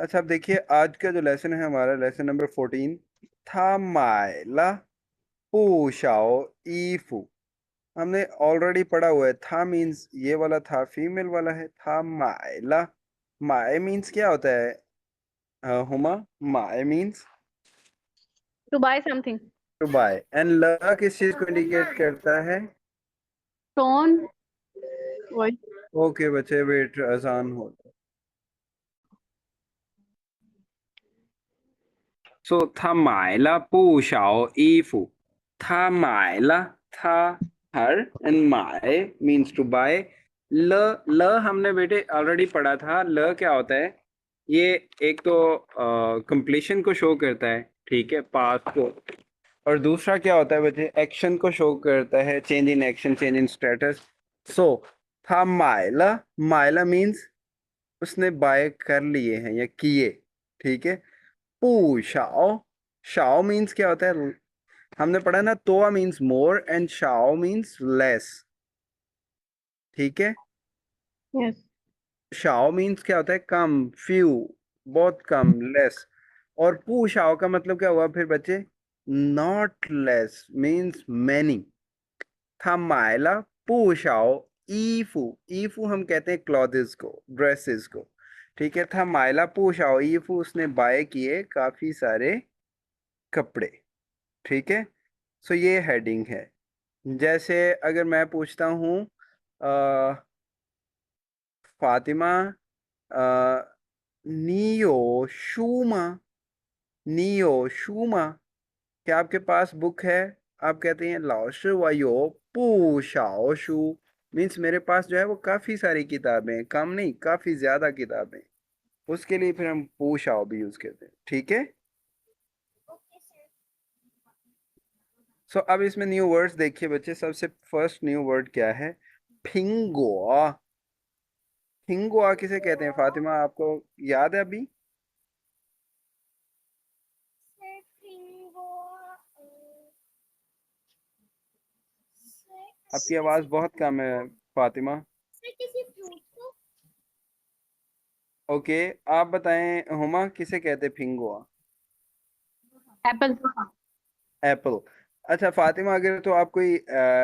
अच्छा, अब देखिए आज का जो लेसन है हमारा लेसन नंबर 14 था मायला पूशाओ ईफू। हमने ऑलरेडी पढ़ा हुआ है। था मीन्स ये वाला था फीमेल वाला है। था मायला, माए मीन्स क्या होता है हुमा? माए means To buy something. To buy. And ल किस चीज को इंडिकेट करता है? Tone. वही. ओके बच्चे, वेट, आसान हो। सो 他买了不少衣服。他买了他हर एंड माए मीन्स टू बाय। ल ल हमने बेटे ऑलरेडी पढ़ा था। ल क्या होता है? ये एक तो कंप्लीशन को शो करता है, ठीक है, पास्ट को। और दूसरा क्या होता है बच्चे? एक्शन को शो करता है, change in action, change in status. So था मायला, मायला मीन्स उसने बाय कर लिए हैं या किए, ठीक है। पू शाओ, शाओ मीन्स क्या होता है? हमने पढ़ा ना, तोआ मीन्स मोर एंड शाओ मीन्स लेस, ठीक है। Yes. शाओ मीन्स क्या होता है? कम, फ्यू, बहुत कम, लेस। और पू शाओ का मतलब क्या हुआ फिर बच्चे? Not less means many. था मायला पू शाओ ईफू, ईफू हम कहते हैं क्लॉथेस को, ड्रेसेस को, ठीक है। था मायला पू शाओ ईफू, उसने बाय किए काफी सारे कपड़े, ठीक है। सो ये हेडिंग है। जैसे अगर मैं पूछता हूँ फातिमा, अ, नियो शूमा, नियो शूमा, क्या आपके पास बुक है? आप कहते हैं लाओशु वायो पू शाओ शू, मीन्स मेरे पास जो है वो काफी सारी किताबें हैं, कम नहीं काफी ज्यादा किताबें। उसके लिए फिर हम पू शाओ भी यूज करते हैं, ठीक है। सो अब इसमें न्यू वर्ड्स देखिए बच्चे। सबसे फर्स्ट न्यू वर्ड क्या है? फिंगुआ। फिंगुआ किसे कहते हैं फातिमा, आपको याद है अभी? आपकी आवाज बहुत कम है फातिमा। ओके, आप बताएं हुमा, किसे कहते हैं फिंगुआ? Apple. एप्पल। अच्छा फातिमा, अगर तो आप कोई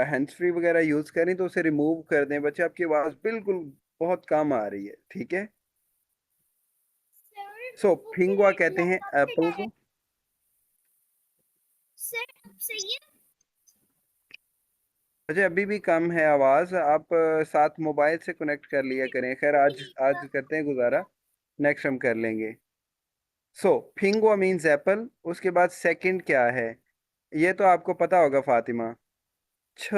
हैंड्स फ्री वगैरह यूज करें तो उसे रिमूव कर दें बच्चे, आपकी आवाज बिल्कुल बहुत कम आ रही है, ठीक है। सो फिंगुआ कहते हैं एप्पल को। अच्छा अभी भी कम है आवाज, आप साथ मोबाइल से कनेक्ट कर लिया करें। खैर आज आज करते हैं गुजारा, नेक्स्ट हम कर लेंगे। सो फिंगुआ मीन्स एप्पल। उसके बाद सेकंड क्या है? ये तो आपको पता होगा फातिमा। छ,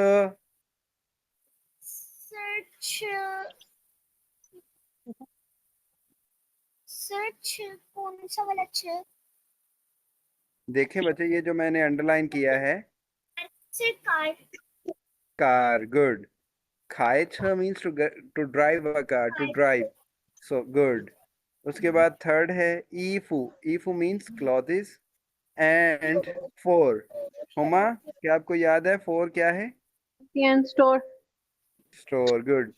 देखें बच्चे ये जो मैंने अंडरलाइन किया है, कार, गुड। खाए छ means to drive a car, to drive, so good. उसके बाद थर्ड है ईफू, ईफू मीन्स क्लॉथेस। एंड फोर, हुमा क्या आपको याद है फोर क्या है? And store. Store, good.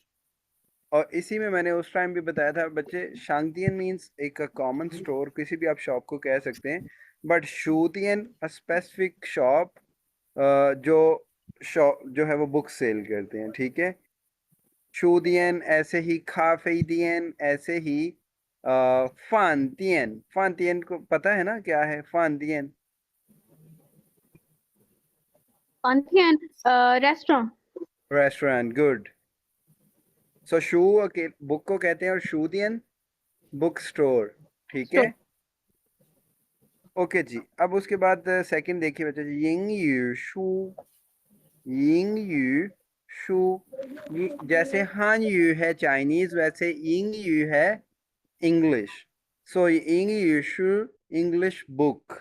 और इसी में मैंने उस टाइम भी बताया था बच्चे, शांतियन मीन्स एक कॉमन स्टोर, किसी भी आप शॉप को कह सकते हैं। बट शूतियन अ स्पेसिफिक शॉप, जो शॉप जो है वो बुक सेल करते हैं, ठीक है। शूदियन ऐसे ही, खाफेदियन ऐसे ही, फानतियन, फानतियन को पता है ना क्या है फानतियन? Pantheon. Restaurant. Restaurant, good. So शू के बुक को कहते हैं और शूदियन बुक स्टोर, ठीक है। Store. ओके जी, अब उसके बाद सेकंड देखिए बच्चे, यिंग यू शू, यिंग यू शू। जैसे हान यू है चाइनीज, वैसे यिंग यू है इंग्लिश। सो यिंग यू शू इंग्लिश बुक,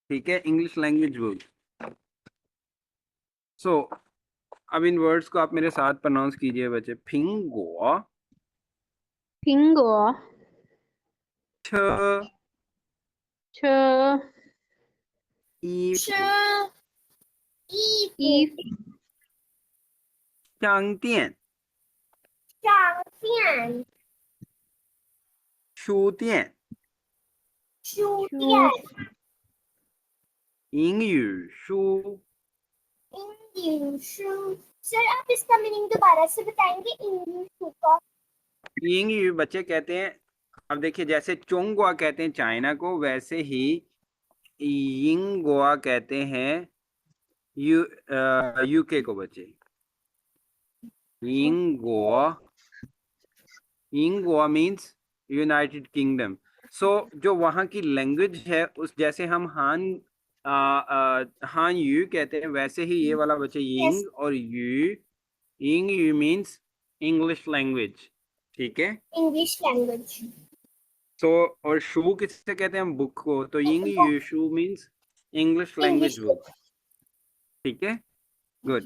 ठीक है, इंग्लिश लैंग्वेज बुक। सो अब इन वर्ड्स को आप मेरे साथ प्रोनाउंस कीजिए बच्चे। फिंगो, Pingo. छ, Ch. ई, Eve. चांगतियन, 书店书 Shoot. 店英语书 इंग्लिश शू सर आप इसका मीनिंग दोबारा से बताएंगे इंग्लिश शू का इंग्यू बच्चे कहते हैं, अब देखिए जैसे चोंगुआ कहते हैं चाइना को, वैसे ही यिंगुआ कहते हैं यूके को बच्चे। यिंगुआ, यिंगुआ मीन्स यूनाइटेड किंगडम। सो जो वहाँ की लैंग्वेज है, उस जैसे हम हान यू कहते हैं, वैसे ही ये वाला बच्चे Yes. यिंग और you, Ying you means English language, ठीक है। इंग्लिश लैंग्वेज सो और शू किससे कहते हैं हम, बुक को, तो यिंग यू शू means English language English book, ठीक है, गुड।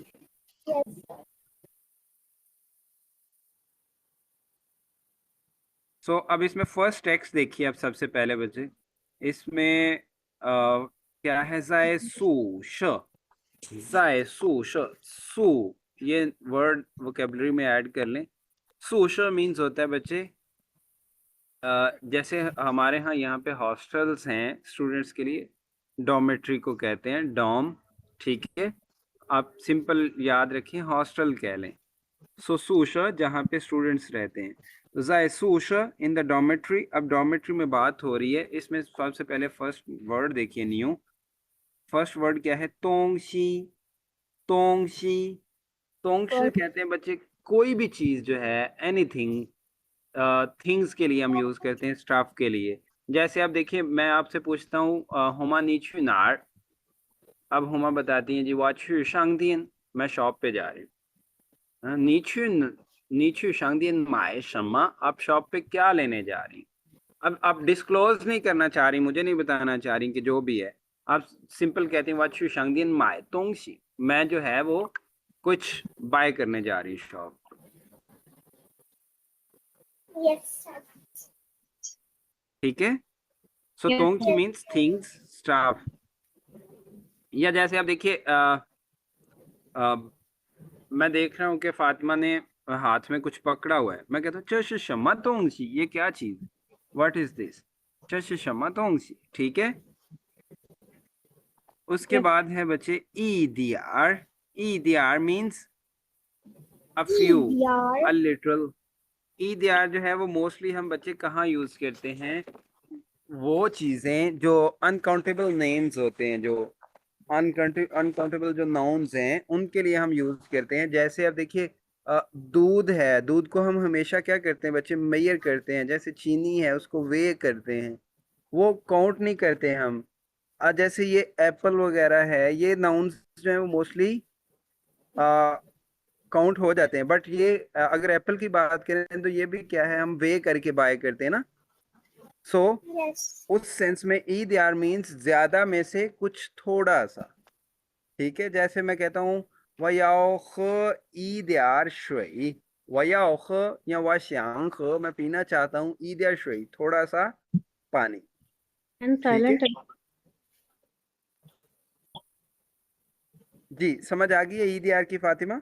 यस सो अब इसमें फर्स्ट टेक्स्ट देखिए आप सबसे पहले बच्चे, इसमें क्या है, जाए सू श, जाए सू श, सू ये वर्ड वोकेबलरी में ऐड कर लें। सू श मीन्स होता है बच्चे जैसे हमारे यहाँ पे हॉस्टल्स हैं स्टूडेंट्स के लिए, डॉर्मेट्री को कहते हैं डॉम, ठीक है, आप सिंपल याद रखें हॉस्टल कह लें। सो सूश जहाँ पे स्टूडेंट्स रहते हैं, जाए सूश इन द डॉर्मेट्री। अब डॉर्मेट्री में बात हो रही है, इसमें सबसे पहले फर्स्ट वर्ड देखिए न्यू, फर्स्ट वर्ड क्या है, तोंगशी, तोंगशी, तोंगशी कहते हैं बच्चे कोई भी चीज जो है, एनीथिंग, थिंग्स के लिए हम यूज करते हैं, स्टाफ के लिए। जैसे आप देखिए मैं आपसे पूछता हूँ हुमा नीचू नार, अब हुमा बताती हैं जी वाचू शांगदियन, मैं शॉप पे जा रही हूँ। नीचू नीचू शांगदियन माए शम्मा, आप शॉप पे क्या लेने जा रही। अब आप डिस्क्लोज नहीं करना चाह रही, मुझे नहीं बताना चाह रही कि जो भी है, आप सिंपल कहते हैं वाचू शांगदियन माए तोंगशी, मैं जो है वो कुछ बाय करने जा रही शॉप, यस ठीक है। So Yes. तोंगशी मीन्स थिंग्स, स्टाफ। या जैसे आप देखिए मैं देख रहा हूँ कि फातिमा ने हाथ में कुछ पकड़ा हुआ है, मैं कहता हूँ चश शम्मा तोंगशी, ये क्या चीज, व्हाट इज दिस, चश शम्मा तोंगशी, ठीक है। उसके Yes. बाद है बच्चे ई डी आर, ई डी आर मीन्स अ फ्यू, यार अ लिटरल। ई डी आर जो है वो मोस्टली हम बच्चे कहाँ यूज करते हैं, वो चीजें जो अनकाउंटेबल नेम्स होते हैं, जो अनकाउंटेबल जो नाउन्स हैं, उनके लिए हम यूज करते हैं। जैसे अब देखिए दूध है, दूध को हम हमेशा क्या करते हैं बच्चे, मेजर करते हैं। जैसे चीनी है, उसको वे करते हैं, वो काउंट नहीं करते हैं हम। जैसे ये एप्पल वगैरह है, ये नाउन्स जो है वो मोस्टली काउंट हो जाते हैं, बट ये अगर एप्पल की बात करें तो ये भी क्या है, हम वे करके बाय करते हैं ना। सो यस उस सेंस में ईद यार मीन्स ज्यादा में से कुछ थोड़ा सा, ठीक है। जैसे मैं कहता हूँ वयाओख ईद यार शुई, वयाओख या वाश्यांख, मैं पीना चाहता हूँ ईद यार शुई, थोड़ा सा पानी, And ठीक है silent. जी। समझ आ गई है ईद यार की फातिमा।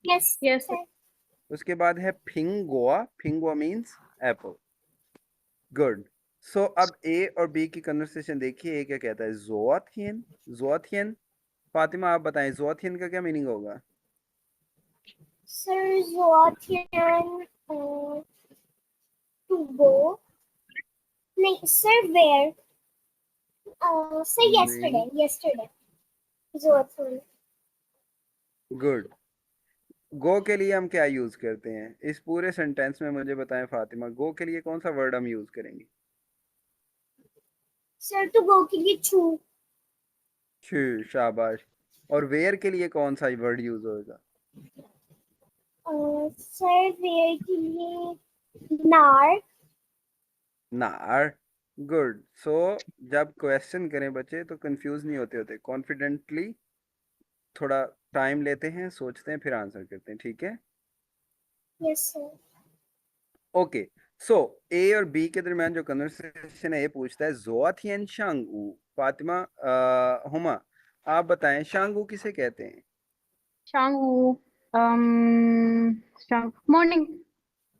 Yes Yes. उसके बाद है फिंगोआ, फिंगोआ मीन्स एप्पल, गुड। सो अब ए और बी की कन्वर्सेशन देखिए, ए क्या कहता है, जोआथियन, जोआथियन। फातिमा आप बताएं जोआथियन का क्या मीनिंग होगा। सर जोआथियन टू गो नहीं सर वेयर सर नहीं, यस्टरडे यस्टरडे जोआथियन गुड। गो के लिए हम क्या यूज करते हैं, इस पूरे सेंटेंस में मुझे बताएं फातिमा, गो के लिए कौन सा वर्ड हम यूज करेंगे। सर टू गो के लिए छू छू, शाबाश। और वेयर के लिए कौन सा वर्ड यूज होगा। सर वेयर के लिए नार नार, गुड। सो जब क्वेश्चन करें बच्चे तो कंफ्यूज नहीं होते, कॉन्फिडेंटली थोड़ा टाइम लेते हैं, सोचते हैं, फिर आंसर करते हैं, ठीक है। यस सर ओके, सो ए और बी के दरमियान जो कन्वर्सेशन है, ये पूछता है जोआथियन शांगू। फातिमा हुमा आप बताएं शांगू किसे कहते हैं। Shanghu. Morning.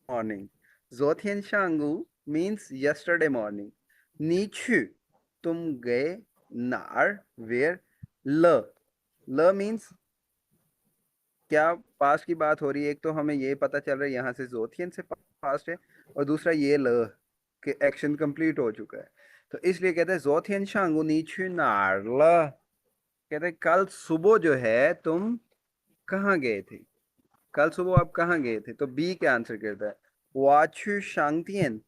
मॉर्निंग, जोथियन शांगू मीन्स यस्टरडे मॉर्निंग। नीचू तुम गए, नार वेयर, ल मीन्स क्या पास्ट की बात हो रही है। एक तो हमें ये पता चल रहा है यहाँ से जोथियन से पास्ट है, और दूसरा ये ल के एक्शन कंप्लीट हो चुका है। तो इसलिए कहते हैं जोथियन शांगू नीचू नार ल, कहते हैं कल सुबह जो है तुम कहाँ गए थे, कल सुबह आप कहाँ गए थे। तो बी क्या आंसर करता है, वाचू शांगतियन,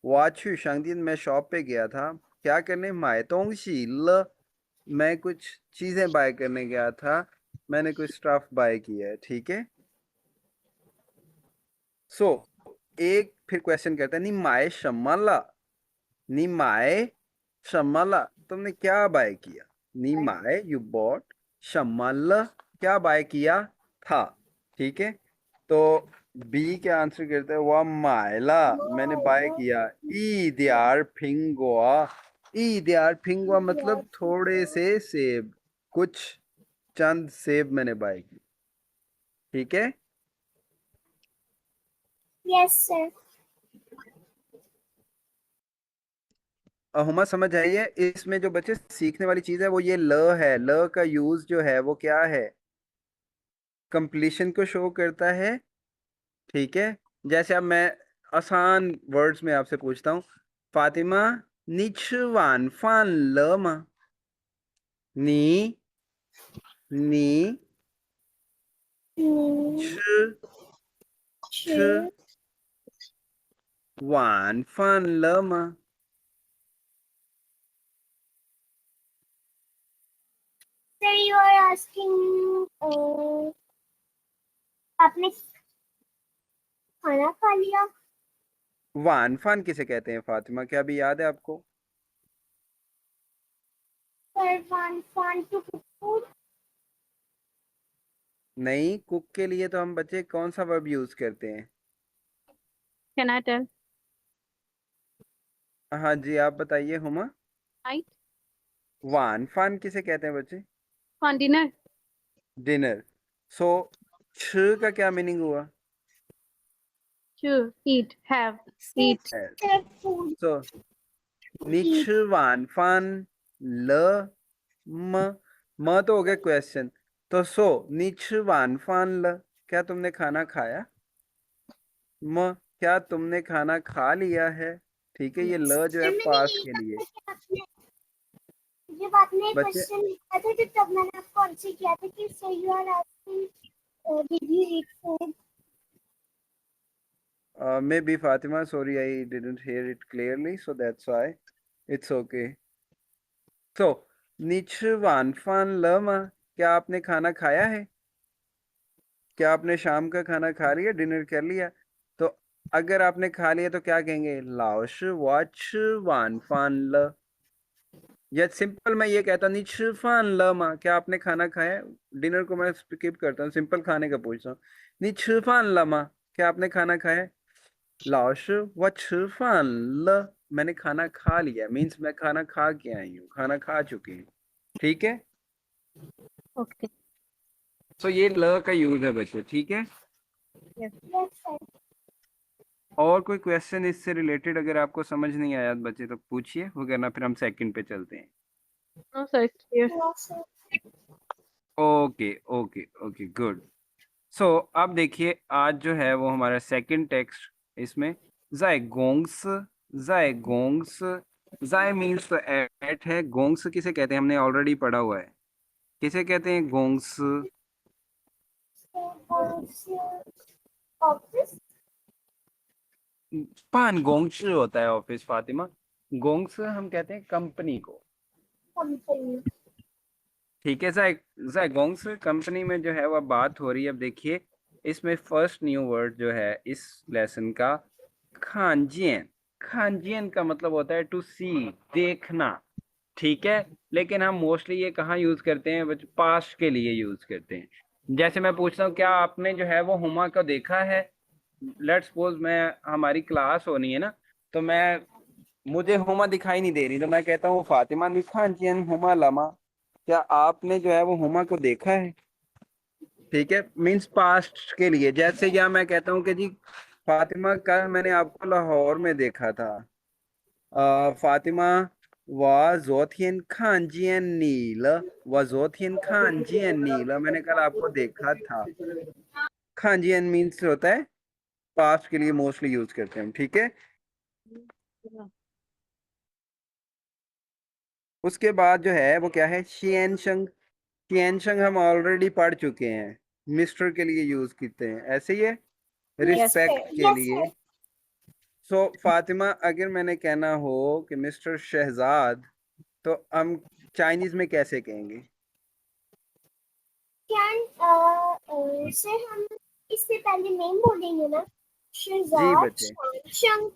वाचू शांगतियन मैं शॉप पे गया था, क्या करने, माय तोंगशी ल, मैं कुछ चीजें बाय करने गया था, मैंने कुछ स्टफ बाय किया है। ठीक है, सो एक फिर क्वेश्चन करता है, नी माए शमला, नी माए शमला तुमने क्या बाय किया, नी माए यू बॉट, शमला क्या बाय किया था। ठीक है, तो बी क्या आंसर करता है, वह मायला मैंने बाय किया, ई दियार फिंगवा, ई दियार फिंगवा मतलब थोड़े से सेब, कुछ चंद सेब मैंने बाय की। ठीक है, Yes, sir. हुमा समझ आई है। इसमें जो बच्चे सीखने वाली चीज है वो ये ल है, ल का यूज जो है वो क्या है, कंप्लीशन को शो करता है। ठीक है, जैसे अब मैं आसान वर्ड्स में आपसे पूछता हूँ, फातिमा नी ची वान फान ल मा, नी नी Hmm. ची ची वान फान ल मा। Sir, you are asking, आपने खाना खा लिया? वान फान किसे कहते हैं फातिमा, क्या अभी याद है आपको। Sir, want to cook food? नहीं, कुक के लिए तो हम बच्चे कौन सा वर्ब यूज करते हैं। Can I tell? हाँ जी, आप बताइए हुमा। Night? वान फान किसे कहते हैं बच्चे, For dinner? डिनर। सो छ का क्या मीनिंग हुआ, To eat, have, eat. Sir, food. सो निच वान फान ल म, म तो हो गया क्वेश्चन, तो सो निच वान फान ल क्या तुमने खाना खाया, म क्या तुमने खाना खा लिया है। ठीक है, ये ल जो है Sir, मैंने पास्ट यही के लिए। कहा कि आपने जब आपने बच्चे क्वेश्चन लिखा था तो तब मैंने आपको आंसर किया था कि sir you are asking did you eat food? maybe Fatima, sorry I didn't hear it clearly, so that's why it's okay. So निच वान फान ल मा, क्या आपने खाना खाया है, क्या आपने शाम का खाना खा लिया, डिनर कर लिया। तो अगर आपने खा लिया तो क्या कहेंगे, लाओश वाच वान फान ल, या सिंपल मैं ये कहता नहीं ची फान ल मा, क्या आपने खाना खाया। डिनर को मैं स्किप करता हूँ, सिंपल खाने का पूछता हूँ, नी ची फान ल मा, क्या आपने खाना खाया। लाओश व ची फान ल, मैंने खाना खा लिया, मीन्स मैं खाना खा के आई हूँ, खाना खा चुकी हूँ। ठीक है, Okay. तो ये ल का यूज है बच्चे। ठीक है, Yes. Yes sir. और कोई क्वेश्चन इससे रिलेटेड अगर आपको समझ नहीं आया बच्चे तो पूछिए, वरना फिर हम सेकंड पे चलते हैं। No, sir, it's clear. Yes sir. Okay okay okay, good. So अब देखिए, आज जो है वो हमारा सेकंड टेक्स्ट, इसमें जायगोंग्स, जायगोंग्स, जाय मीन्स तो एट है, गोंग्स किसे कहते हैं हमने ऑलरेडी पढ़ा हुआ है, किसे कहते हैं गोंग्स, ऑफिस। पान गोंग्स होता है ऑफिस फातिमा, गोंग्स हम कहते हैं कंपनी को। कंपनी। ठीक है, जायगोंग्स कंपनी में जो है वह बात हो रही है। अब देखिए, इसमें फर्स्ट न्यू वर्ड जो है इस लेसन का, खानजियन, खानजियन का मतलब होता है टू सी, देखना। ठीक है, लेकिन हम मोस्टली ये कहाँ यूज करते हैं, पास्ट के लिए यूज करते हैं। जैसे मैं पूछता हूँ क्या आपने जो है वो हुमा को देखा है, लेट्स सपोज मैं, हमारी क्लास होनी है ना, तो मैं, मुझे हुमा दिखाई नहीं दे रही, तो मैं कहता हूँ फातिमा नी खानजियन हुमा लमा, क्या आपने जो है वो हुमा को देखा है। ठीक है, मीन्स पास्ट के लिए। जैसे या मैं कहता हूँ कि जी फातिमा कल मैंने आपको लाहौर में देखा था। फातिमा 我昨天看见你了我昨天看见你了 मैंने कल आपको देखा था। 看见 मीन्स होता है पास्ट के लिए मोस्टली यूज करते हैं हम, ठीक है। उसके बाद जो है वो क्या है, शियनशंग। शियनशंग हम ऑलरेडी पढ़ चुके हैं, मिस्टर के लिए यूज करते हैं, ऐसे ही है, रिस्पेक्ट के Yes, लिए। sir. सो फातिमा अगर मैंने कहना हो कि मिस्टर शहजाद, तो हम चाइनीज में कैसे कहेंगे? सर हम इससे पहले नेम बोलेंगे ना, जी शहजाद बच्चे, शंग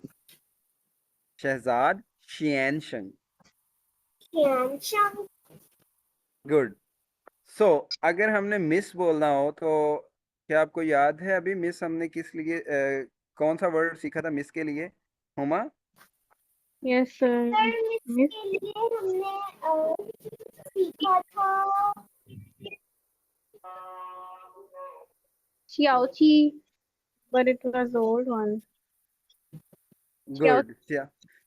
शहजाद शियनशंग। शंग। गुड। सो अगर हमने मिस बोलना हो तो क्या आपको याद है अभी मिस हमने किस लिए कौन सा वर्ड सीखा था मिस के लिए, Huma? Yes, sir. Sir Miss इसके लिए हमने सीखा था Xiaoqi, but it was old one. Xiao, good.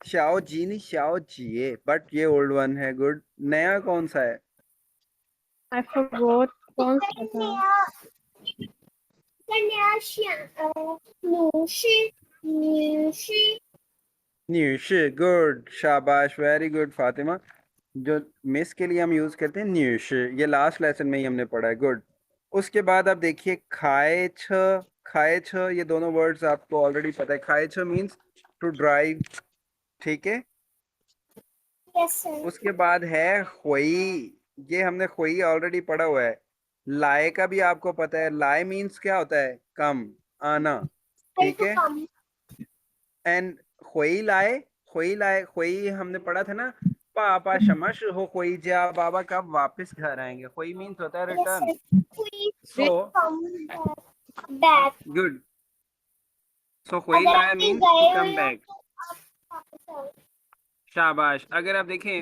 श्याओ जी नहीं, श्याओ जिए, बट ये ओल्ड वन है। गुड। नया कौन सा है? I forgot कौन सा सर था. नया न्यूशी न्यूशी। गुड, शाबाश, वेरी गुड फातिमा। जो मिस के लिए हम यूज करते हैं न्यूशी, ये लास्ट लेसन में ही हमने पढ़ा है। गुड। उसके बाद आप देखिए खाए छ, खाए छ, ये दोनों वर्ड्स आपको ऑलरेडी पता है। खाए छ मीन्स टू ड्राइव, ठीक है। यस सर उसके बाद है खोई, ये हमने खोई ऑलरेडी पढ़ा हुआ है। लाए का भी आपको पता है, लाए मीन्स क्या होता है, कम, आना, ठीक टू है। कम एंड खोई लाए, खोई लाए, खोई हमने पढ़ा था ना, पापा शमश हो खोई जा, बाबा कब वापस घर आएंगे, खोई मीन्स होता है yes return. Sir please so come back good. So खोई अगर लाए आप कहीं मीन्स टू गए कम हो बैक। तो आप वापस आओ शाबाश। अगर आप देखें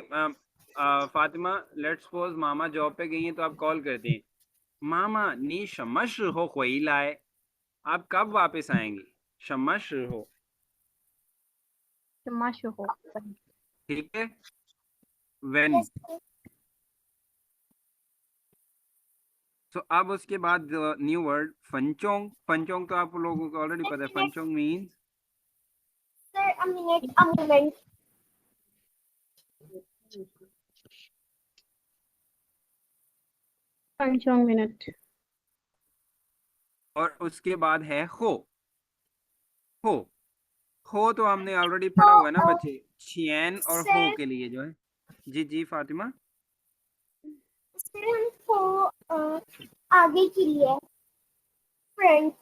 Fatima, let's suppose mama job पे गई हैं तो आप कॉल करते हैं, मामा नी शमश हो खोई लाए, आप कब वापस आएंगे, शमश हो, तमाशा हो. ठीक है। वेन। यस सर सो अब उसके बाद न्यू वर्ड फंचोंग। फंचोंग तो आप लोगों को ऑलरेडी पता है, फंचोंग मीन्स सर अ मिनट पंचों मिनट. और उसके बाद है हो। हो, हो तो हमने ऑलरेडी पढ़ा हुआ है ना तो बच्चे, छियन और हो सर के लिए जो है। जी जी फातिमा। सर हमको आगे के लिए फ्रंट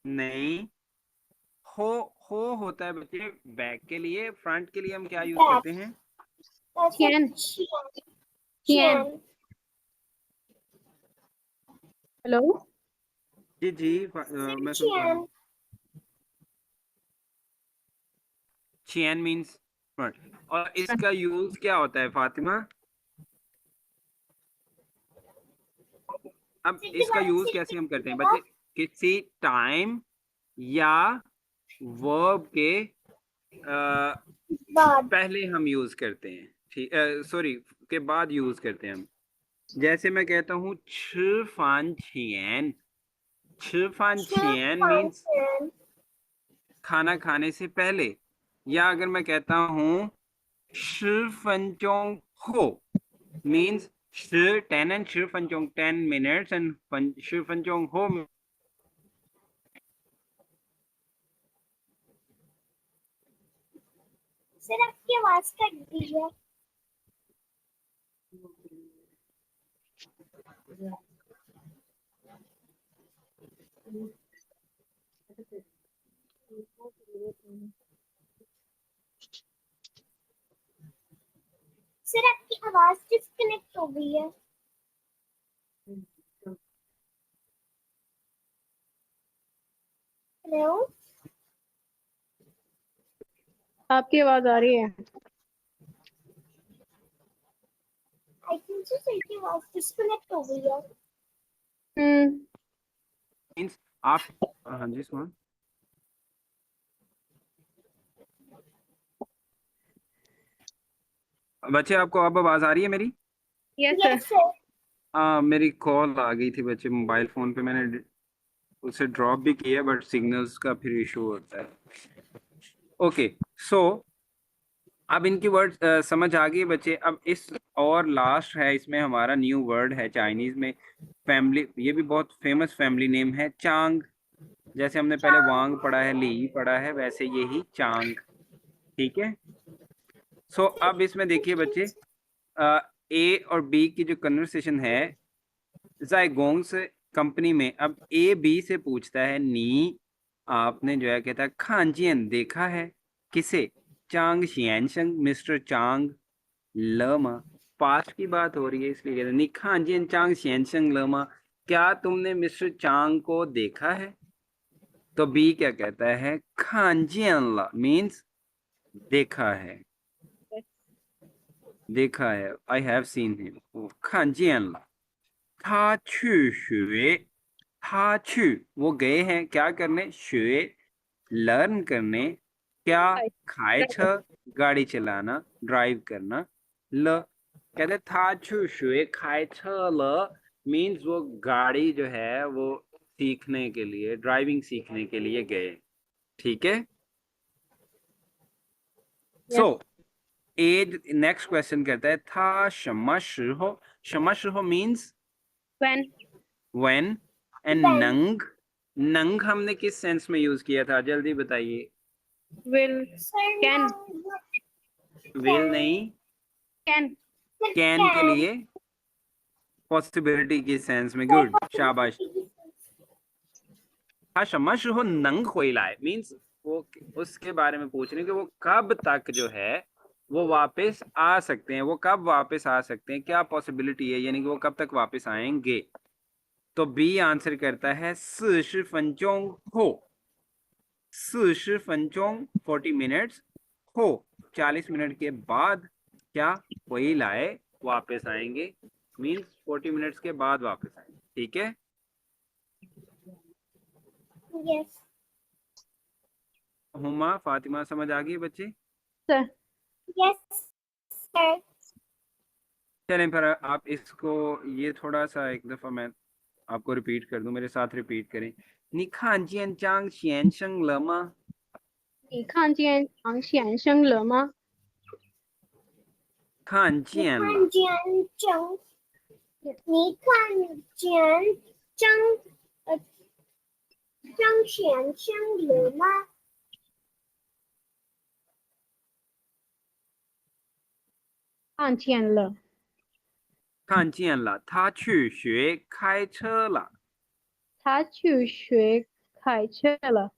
नहीं, हो, हो होता है बच्चे बैक के लिए, फ्रंट के लिए हम क्या यूज बैक करते हैं? Qian. चियन Qian. Hello. जी जी मैं सुन पा रहा हूँ। चियन छियन मीन्स फ्रंट। और इसका यूज क्या होता है फातिमा? अब इसका यूज कैसे हम करते हैं बच्चे? किसी टाइम या वर्ब के बाद पहले हम यूज करते हैं, ठीक, सॉरी, के बाद यूज करते हैं हम। जैसे मैं कहता हूँ छ फान छियन, छ फान छियन मीन्स फंक्शन खाना खाने से पहले। या अगर मैं कहता हूँ शी फंचोंग हो मीन्स शी 10 एंड शी फंचोंग 10 मिनट्स एंड शी फंचोंग हो। सर आपकी आवाज कट गई है सर आपकी आवाज डिस्कनेक्ट हो गई है हेलो आपकी आवाज आ रही है. आई थिंक सर की आवाज डिस्कनेक्ट हो गई है हम्म. मीन्स आप, हाँ जी सुन। बच्चे आपको अब आवाज आ रही है मेरी? Yes sir. Yes, sir. मेरी कॉल आ गई थी बच्चे, मोबाइल फोन पे मैंने उसे ड्रॉप भी किया, बट सिग्नल्स का फिर इशू होता है। ओके, सो अब इनकी वर्ड समझ आ गई बच्चे। अब इस और लास्ट है, इसमें हमारा न्यू वर्ड है चाइनीज में फैमिली, ये भी बहुत फेमस फैमिली नेम है, चांग। जैसे हमने पहले वांग पढ़ा है, ली पढ़ा है, वैसे यही चांग। ठीक है। सो अब इसमें देखिए बच्चे, ए और बी की जो कन्वर्सेशन है जायगोंग्स कंपनी में, अब ए बी से पूछता है, नी आपने जो है कहता है खानजियन देखा है, किसे? चांग शियनशंग, मिस्टर चांग लमा। पास्ट की बात हो रही है इसलिए कहते हैं नी खानजियन चांग शियनशंग लमा, क्या तुमने मिस्टर चांग को देखा है? तो बी क्या कहता है, खानजियन ला मीन्स देखा है, देखा है, आई हैव सीन हिम। खानजियन ला। था छू शुए, था छू वो गए हैं क्या करने, शुए लर्न करने, क्या? खाए छ गाड़ी चलाना, ड्राइव करना, ल कहते था छू शुए खाए छ ल मीन्स वो गाड़ी जो है वो सीखने के लिए, ड्राइविंग सीखने के लिए गए। ठीक है। सो ए नेक्स्ट क्वेश्चन कहता है था शमश हो means when. When, and When. नंग, नंग हमने किस सेंस में यूज किया था, जल्दी बताइए। Will. Sir, Can. no. Will Can. नहीं, कैन। Sir, कैन के can. लिए, पॉसिबिलिटी के सेंस में। Sir, गुड, शाबाश। हाँ शमश हो नंग खोइलाए मीन्स वो उसके बारे में पूछ रहे हैं कि वो कब तक जो है वो वापस आ सकते हैं, वो कब वापस आ सकते हैं, क्या पॉसिबिलिटी है, यानी कि वो कब तक वापस आएंगे। तो बी आंसर करता है 40分钟后, 40分钟 40 मिनट्स हो, 40 मिनट के बाद क्या वही लाए वापस आएंगे, मीन्स 40 मिनट्स के बाद वापस आएंगे। ठीक है। Yes. हुमा फातिमा समझ आ गई बच्चे? सर। Yes, sir. चलें फिर आप इसको, ये थोड़ा सा एक दफा मैं आपको रिपीट कर दूं, मेरे साथ रिपीट करें। निखान जियन चांग शियन शंग लमा, 你看见唐先生了吗？ खान 你 जियन 看 ला 见张，你看见张先生了吗？看见了。看见了，他去学开车了。他去学开车了。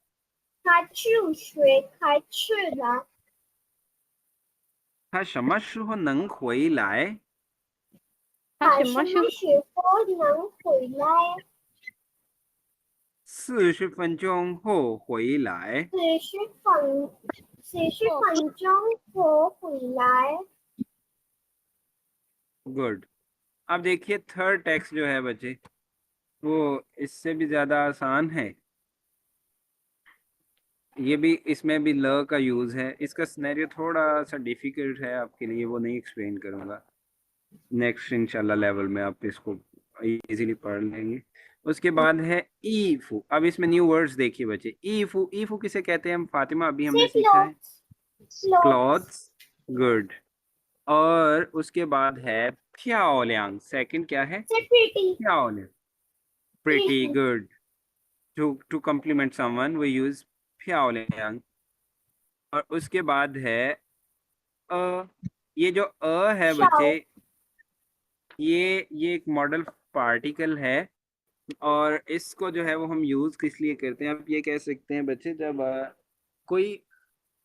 他去学开车了。他什么时候能回来？他他什么时候？时候能回来？ 40分钟后回来。 40分钟后回来。 गुड। अब देखिए थर्ड टेक्स्ट जो है बच्चे, वो इससे भी ज्यादा आसान है। ये भी, इसमें भी ल का यूज है। इसका सिनेरियो थोड़ा सा डिफिकल्ट है आपके लिए, वो नहीं एक्सप्लेन करूंगा। नेक्स्ट इंशाल्लाह लेवल में आप इसको इजीली पढ़ लेंगे। उसके बाद है ईफू। अब इसमें न्यू वर्ड्स देखिए बच्चे। ईफू, ईफू किसे कहते हैं हम फातिमा, अभी हमने सीखा है। Clothes, good. और उसके बाद है फ्याओलियांग, सेकंड क्या है? फ्याओलियांग, pretty, good. To compliment someone we use फ्याओलियांग। और उसके बाद है अ, ये जो अ है बच्चे, ये एक मॉडल पार्टिकल है, और इसको जो है वो हम यूज किस लिए करते हैं, आप ये कह सकते हैं बच्चे, जब कोई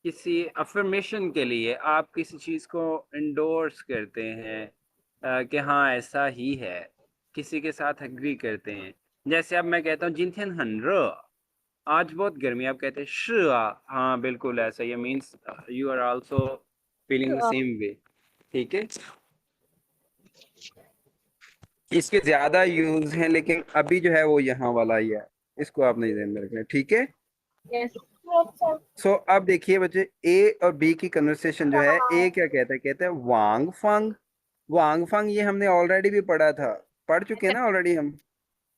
किसी अफर्मेशन के लिए आप किसी चीज को इंडोर्स करते हैं, कि हाँ ऐसा ही है, किसी के साथ एग्री करते हैं। जैसे अब मैं कहता हूँ जिनथियन हनर, आज बहुत गर्मी, आप कहते हैं शिआ, हाँ बिल्कुल ऐसा, ये means you are also feeling the same way. ठीक है। इसके ज्यादा यूज हैं, लेकिन अभी जो है वो यहाँ वाला ही है, इसको आप नहीं ध्यान में रखना। ठीक है। यस। Yes, sir. सो अब देखिए बच्चे, ए और बी की कन्वर्सेशन जो है, ए क्या कहता है वांग फंग। वांग फंग ये हमने ऑलरेडी भी पढ़ा था, पढ़ चुके हैं ना ऑलरेडी हम।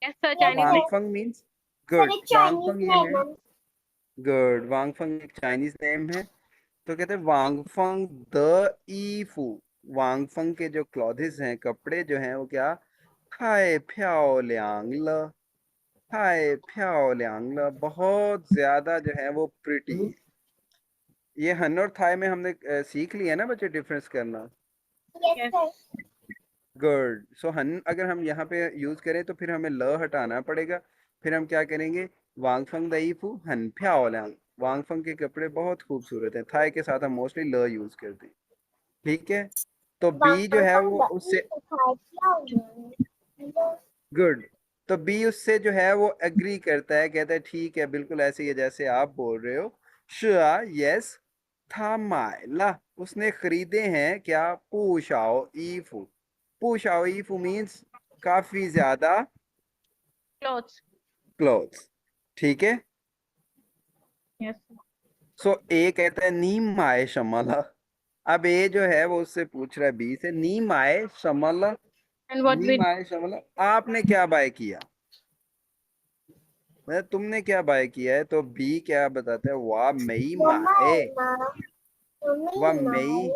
Yes, sir. Yes, Chinese वांग sir. name. फंग मीन्स Sir, गुड। it's वांग Chinese फंग ये name, है ma'am. गुड। वांग फंग एक चाइनीज नेम है। तो कहते हैं वांग फंग द ईफू। वांग फंग के जो क्लॉथेस हैं, कपड़े जो हैं वो क्या, हाय प्याओ ल्यांग ल। हाय प्याओ ल्यांग ल, बहुत ज्यादा जो है वो प्रिटी। ये हन और थाई में हमने सीख लिया ना बच्चे डिफरेंस करना। Yes, Yes. sir. गुड। सो हन अगर हम यहाँ पे यूज करें तो फिर हमें ल हटाना पड़ेगा। फिर हम क्या करेंगे, वांग फंग दईफू हन फ्याओल्यांग। वांग फंग के कपड़े बहुत खूबसूरत हैं। थाई के साथ हम मोस्टली ल यूज करते हैं। ठीक है। तो बी जो है वो उससे गुड। तो बी उससे जो है वो एग्री करता है, कहता है ठीक है बिल्कुल ऐसे ही है जैसे आप बोल रहे हो। शुआ यस। था मायला, उसने खरीदे हैं क्या, पूशाओ ईफू। पूशाओ ईफू मीन्स काफी ज्यादा Clothes. क्लोथ्स। ठीक है। Yes, sir. सो ए कहता है नी माए शमला। अब ए जो है वो उससे पूछ रहा है बी से, नी माए शमला। And what नी we माए शमला, आपने क्या बाय किया, मतलब तुमने क्या बाय किया है। तो बी क्या बताता है, वाह मई माए। वाह मई,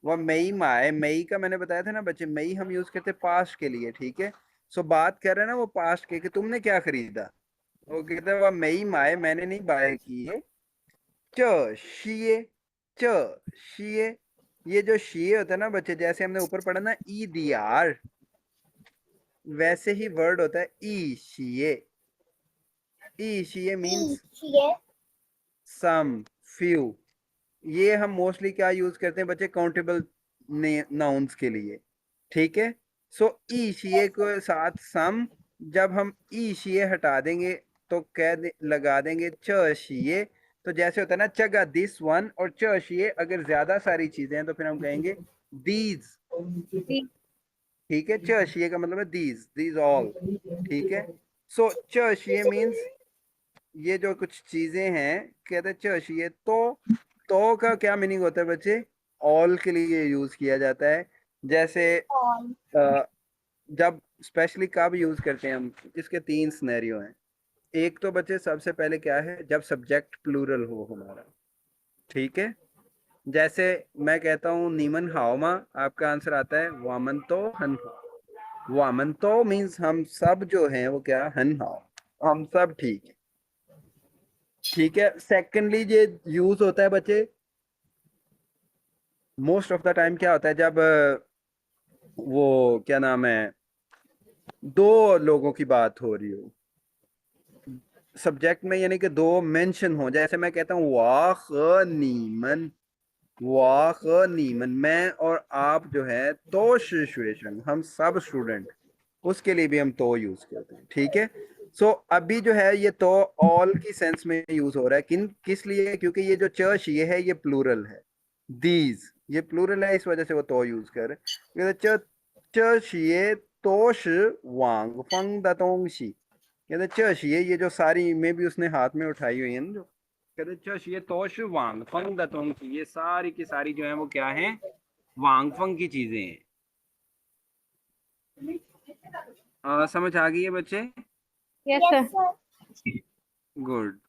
वह मई माए। मई का मैंने बताया था ना बच्चे, मई हम यूज करते पास्ट के लिए। ठीक है। सो बात कर रहे हैं ना वो पास्ट के कि तुमने क्या खरीदा। वो कहता है वह मई माए, मैंने नहीं बाय की है। च शिए। च शिए, ये जो शिए होता है ना बच्चे, जैसे हमने ऊपर पढ़ा ना ई डी आर, वैसे ही वर्ड होता है ई शिए। ई शिए मीन्स सम, फ्यू। ये हम मोस्टली क्या यूज करते हैं बच्चे, काउंटेबल नाउन्स के लिए। ठीक है। सो ई शीए के साथ सम, जब हम ई शीए हटा देंगे तो लगा देंगे च शीए। तो जैसे होता है ना चगा दिस वन, और च शीए अगर ज्यादा सारी चीजें हैं तो फिर हम कहेंगे दीज। see. ठीक है। च शीए का मतलब है दीज, दीज ऑल। ठीक है। सो च शीए मीन्स ये जो कुछ चीजें हैं, कहते हैं चशिए। तो का क्या मीनिंग होता है बच्चे, ऑल के लिए यूज किया जाता है। जैसे अ, जब स्पेशली कब यूज करते हैं हम, इसके तीन सिनेरियो हैं। एक तो बच्चे सबसे पहले क्या है, जब सब्जेक्ट प्लूरल हो हमारा। ठीक है। जैसे मैं कहता हूँ नीमन हाओमा, आपका आंसर आता है वामन तो हन हाओ। वामन तो मीन्स हम सब जो हैं वो क्या, हन हाओ, हम सब ठीक है। ठीक है। सेकेंडली ये यूज होता है बच्चे, मोस्ट ऑफ द टाइम क्या होता है जब वो क्या नाम है, दो लोगों की बात हो रही हो सब्जेक्ट में, यानी कि दो मेंशन हो। जैसे मैं कहता हूँ वाह नीमन, वाह नीमन, मैं और आप जो है तो सिचुएशन, हम सब स्टूडेंट, उसके लिए भी हम तो यूज करते हैं। ठीक है। सो अभी जो है ये तो ऑल की सेंस में यूज हो रहा है, किस लिए, क्योंकि ये जो चर्च ये है ये प्लूरल है। दीज ये प्लूरल है, इस वजह से वो तो यूज कर रहे हैं। चर्च ये तोश वांग फंग दतोंगशी। कहते चर्च ये जो सारी में भी उसने हाथ में उठाई हुई है ना जो, कहते चर्च ये तोश वांग फंग दतोंगशी, ये सारी की सारी जो है वो क्या है, वांग फंग की चीजें हैं। समझ आ गई है बच्चे। Yes, Yes, sir. sir. Good.